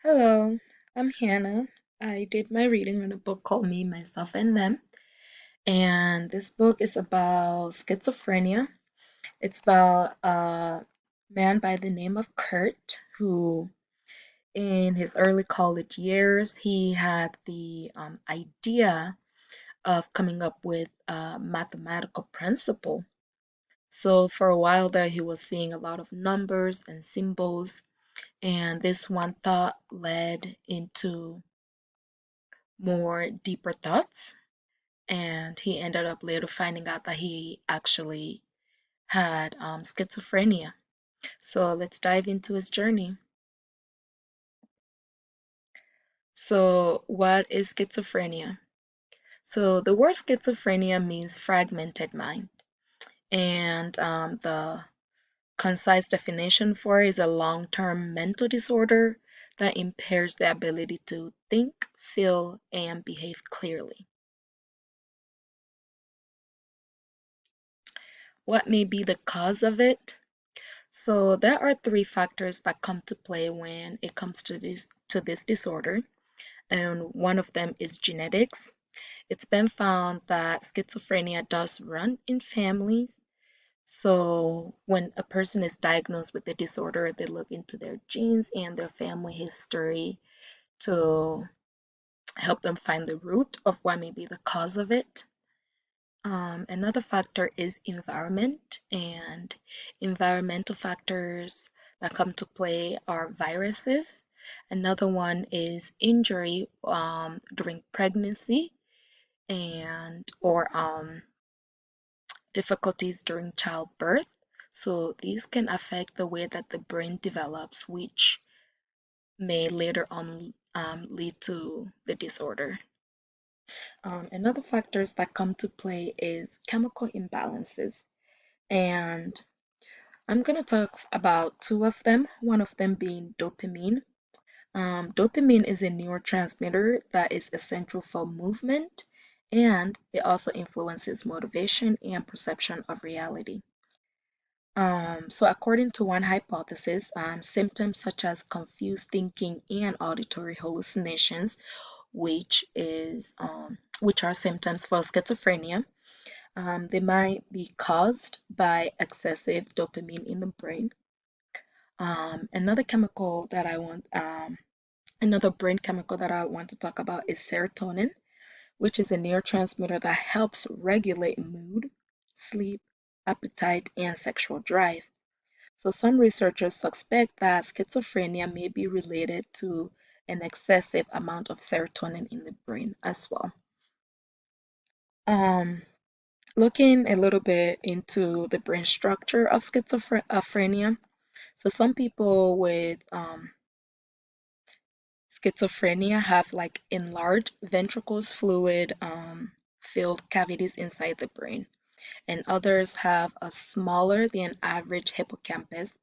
Hello, I'm Hannah. I did my reading on a book called Me, Myself, and Them. And this book is about schizophrenia. It's about a man by the name of Kurt, who, in his early college years, he had the idea of coming up with a mathematical principle. So, for a while there, he was seeing a lot of numbers and symbols, and this one thought led into more deeper thoughts, and he ended up later finding out that he actually had schizophrenia. So let's dive into his journey. So, what is schizophrenia? So, the word schizophrenia means fragmented mind, and the concise definition for it is a long term mental disorder that impairs the ability to think, feel, and behave clearly. What may be the cause of it? So there are three factors that come to play when it comes to this disorder, and one of them is genetics. It's been found that schizophrenia does run in families. So when a person is diagnosed with the disorder, they look into their genes and their family history to help them find the root of what may be the cause of it. Another factor is environment, and environmental factors that come to play are viruses. Another one is injury during pregnancy and or difficulties during childbirth. So these can affect the way that the brain develops, which may later on lead to the disorder. Another factors that come to play is chemical imbalances. And I'm going to talk about two of them, one of them being dopamine. Dopamine is a neurotransmitter that is essential for movement, and it also influences motivation and perception of reality. So according to one hypothesis, symptoms such as confused thinking and auditory hallucinations, which are symptoms for schizophrenia, they might be caused by excessive dopamine in the brain. Another chemical that I want, another brain chemical that I want to talk about is serotonin, which is a neurotransmitter that helps regulate mood, sleep, appetite, and sexual drive. So some researchers suspect that schizophrenia may be related to an excessive amount of serotonin in the brain as well. Um, Looking a little bit into the brain structure of schizophrenia. So some people with schizophrenia have like enlarged ventricles fluid filled cavities inside the brain, and others have a smaller than average hippocampus,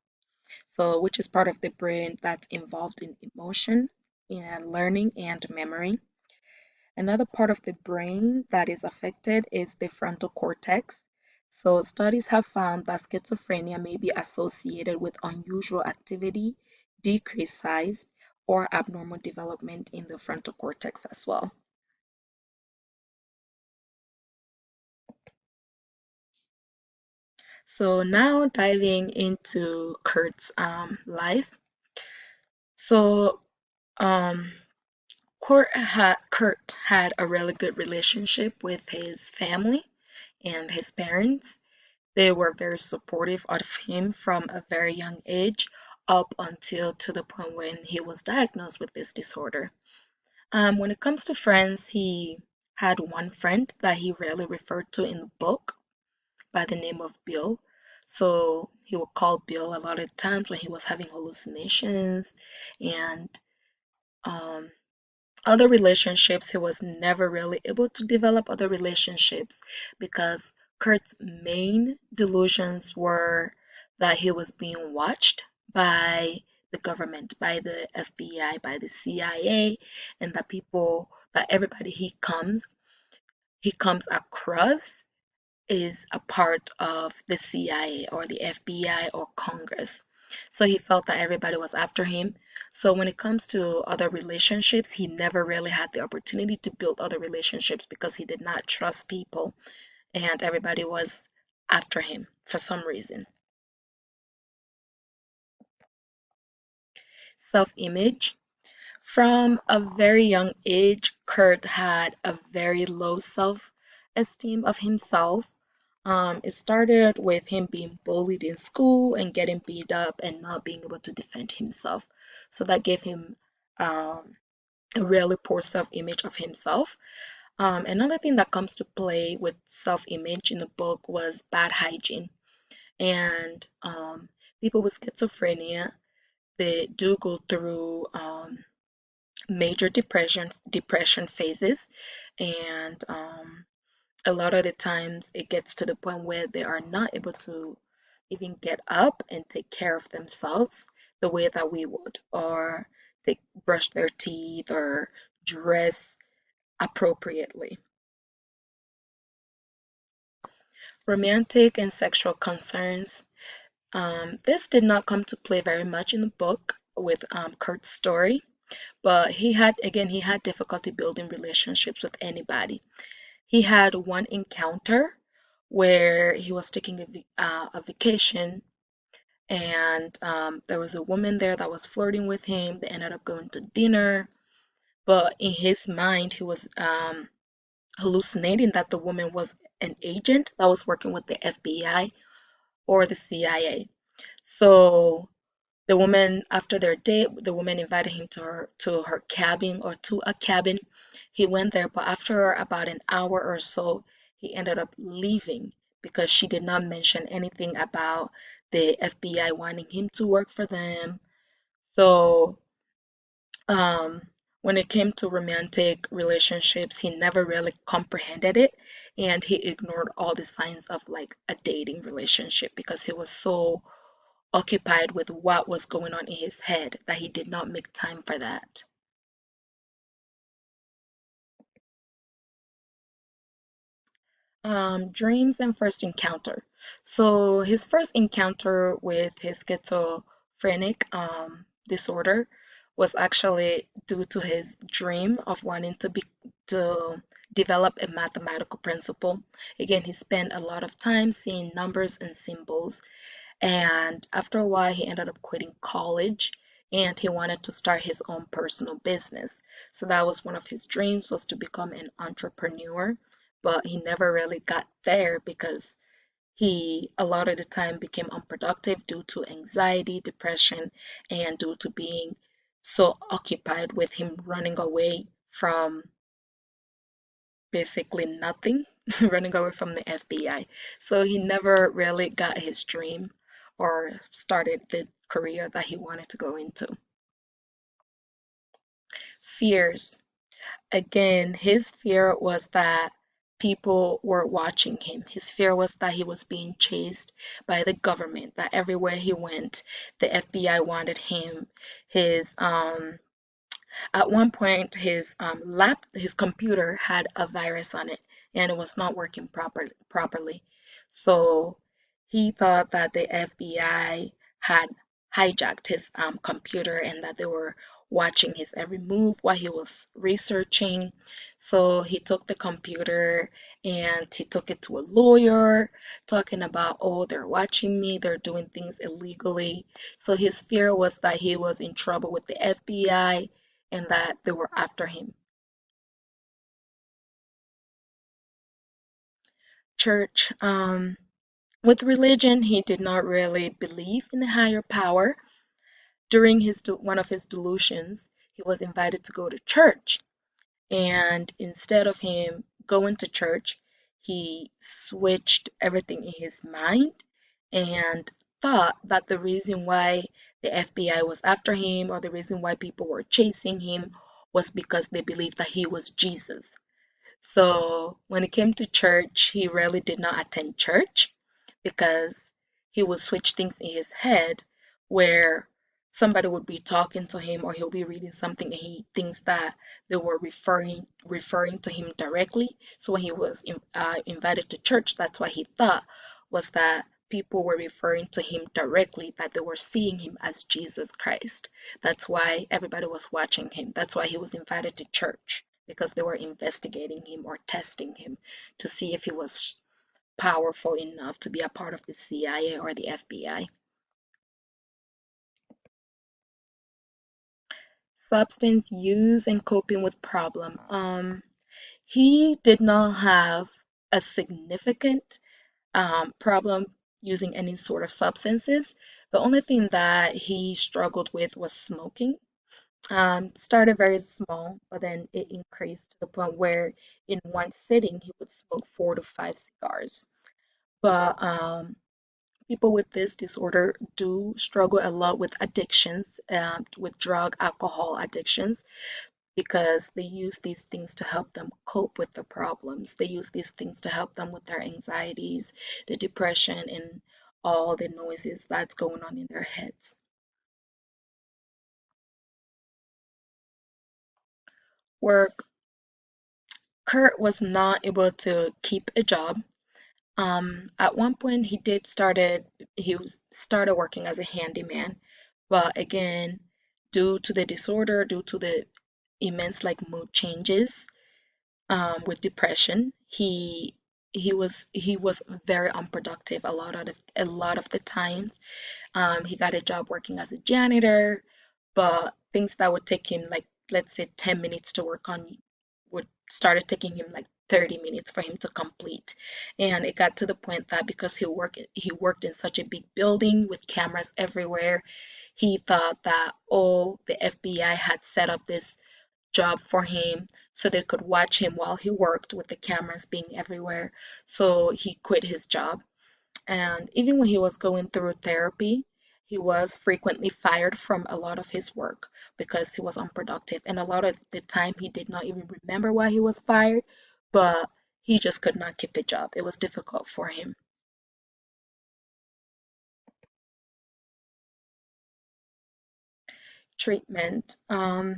so which is part of the brain that's involved in emotion and learning and memory. Another part of the brain that is affected is the frontal cortex. So, studies have found that schizophrenia may be associated with unusual activity, decreased size, or abnormal development in the frontal cortex as well. So, now diving into Kurt's life. So, um, Kurt had a really good relationship with his family and his parents. They were very supportive of him from a very young age up until to the point when he was diagnosed with this disorder. When it comes to friends, he had one friend that he rarely referred to in the book by the name of Bill. So he would call Bill a lot of times when he was having hallucinations and um, other relationships. He was never really able to develop other relationships because Kurt's main delusions were that he was being watched by the government, by the FBI, by the CIA, and that everybody he comes across is a part of the CIA or the FBI or Congress. So he felt that everybody was after him. So when it comes to other relationships, he never really had the opportunity to build other relationships because he did not trust people and everybody was after him for some reason. Self-image. From a very young age, Kurt had a very low self-esteem of himself. It started with him being bullied in school and getting beat up and not being able to defend himself. So that gave him um, a really poor self-image of himself. Another thing that comes to play with self-image in the book was bad hygiene. And people with schizophrenia, they do go through major depression phases, and a lot of the times it gets to the point where they are not able to even get up and take care of themselves the way that we would, or they brush their teeth or dress appropriately. Romantic and sexual concerns. This did not come to play very much in the book with Kurt's story, but he had difficulty building relationships with anybody. He had one encounter where he was taking a vacation, and there was a woman there that was flirting with him. They ended up going to dinner, but in his mind, he was hallucinating that the woman was an agent that was working with the FBI or the CIA. So the woman, after their date, the woman invited him to her cabin or to a cabin. He went there, but after about an hour or so, he ended up leaving because she did not mention anything about the FBI wanting him to work for them. So, um, when it came to romantic relationships, he never really comprehended it, and he ignored all the signs of like a dating relationship because he was so occupied with what was going on in his head that he did not make time for that. Dreams and first encounter. So his first encounter with his schizophrenic disorder was actually due to his dream of wanting to develop a mathematical principle. Again, he spent a lot of time seeing numbers and symbols. And after a while, he ended up quitting college and he wanted to start his own personal business. So that was one of his dreams, was to become an entrepreneur, but he never really got there because he a lot of the time became unproductive due to anxiety, depression, and due to being so occupied with him running away from basically nothing, running away from the FBI. So he never really got his dream or started the career that he wanted to go into. Fears. Again, his fear was that people were watching him. His fear was that he was being chased by the government, that everywhere he went, the FBI wanted him. His At one point, his computer had a virus on it, and it was not working properly. So he thought that the FBI had hijacked his computer and that they were watching his every move while he was researching. So he took the computer and he took it to a lawyer, talking about, oh, they're watching me, they're doing things illegally. So his fear was that he was in trouble with the FBI and that they were after him. Church. With religion, he did not really believe in a higher power. During one of his delusions, he was invited to go to church, and instead of him going to church, he switched everything in his mind and thought that the reason why the FBI was after him or the reason why people were chasing him was because they believed that he was Jesus. So when it came to church, he really did not attend church because he would switch things in his head where somebody would be talking to him or he'll be reading something and he thinks that they were referring to him directly. So when he was invited to church, that's what he thought was that people were referring to him directly, that they were seeing him as Jesus Christ. That's why everybody was watching him. That's why he was invited to church, because they were investigating him or testing him to see if he was powerful enough to be a part of the CIA or the FBI. Substance use and coping with problem. He did not have a significant problem using any sort of substances. The only thing that he struggled with was smoking. Started very small, but then it increased to the point where in one sitting he would smoke 4 to 5 cigars. But people with this disorder do struggle a lot with addictions, with drug, alcohol addictions, because they use these things to help them cope with the problems. They use these things to help them with their anxieties, the depression, and all the noises that's going on in their heads. Work. Kurt was not able to keep a job. At one point, he started working as a handyman, but again, due to the disorder, due to the immense like mood changes, with depression, he was very unproductive a lot of the times. He got a job working as a janitor, but things that would take him like, let's say, 10 minutes to work on would started taking him like 30 minutes for him to complete. And it got to the point that because he worked in such a big building with cameras everywhere, he thought that, oh, the FBI had set up this job for him so they could watch him while he worked, with the cameras being everywhere. So he quit his job. And even when he was going through therapy, he was frequently fired from a lot of his work because he was unproductive. And a lot of the time, he did not even remember why he was fired, but he just could not keep a job. It was difficult for him. Treatment.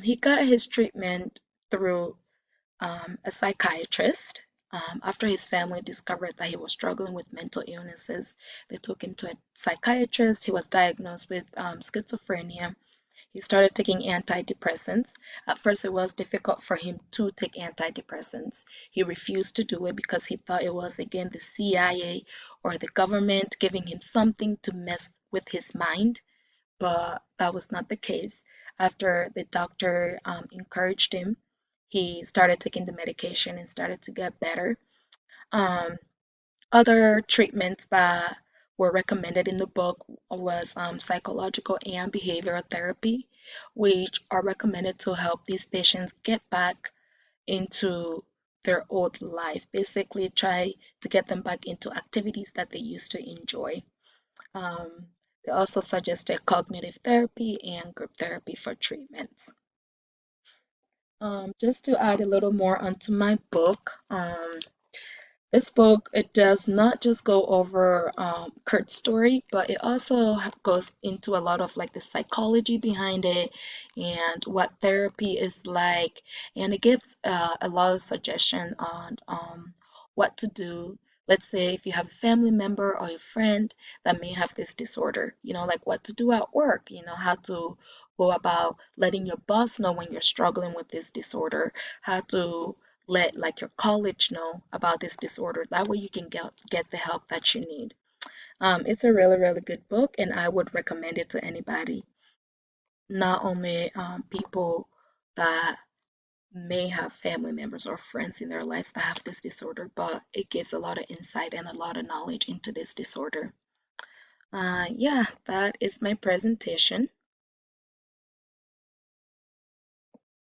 He got his treatment through a psychiatrist. After his family discovered that he was struggling with mental illnesses, they took him to a psychiatrist. He was diagnosed with schizophrenia. He started taking antidepressants. At first, it was difficult for him to take antidepressants. He refused to do it because he thought it was, again, the CIA or the government giving him something to mess with his mind, but that was not the case. After the doctor encouraged him, he started taking the medication and started to get better. Um, Other treatments that were recommended in the book was psychological and behavioral therapy, which are recommended to help these patients get back into their old life, basically try to get them back into activities that they used to enjoy. Um, they also suggested cognitive therapy and group therapy for treatments. Just to add a little more onto my book, this book, it does not just go over Kurt's story, but it also goes into a lot of like the psychology behind it and what therapy is like, and it gives a lot of suggestion on what to do. Let's say if you have a family member or a friend that may have this disorder, like what to do at work, how to go about letting your boss know when you're struggling with this disorder, how to let like your college know about this disorder. That way you can get the help that you need. It's a really, really good book, and I would recommend it to anybody, not only people that may have family members or friends in their lives that have this disorder, but it gives a lot of insight and a lot of knowledge into this disorder. Yeah, that is my presentation.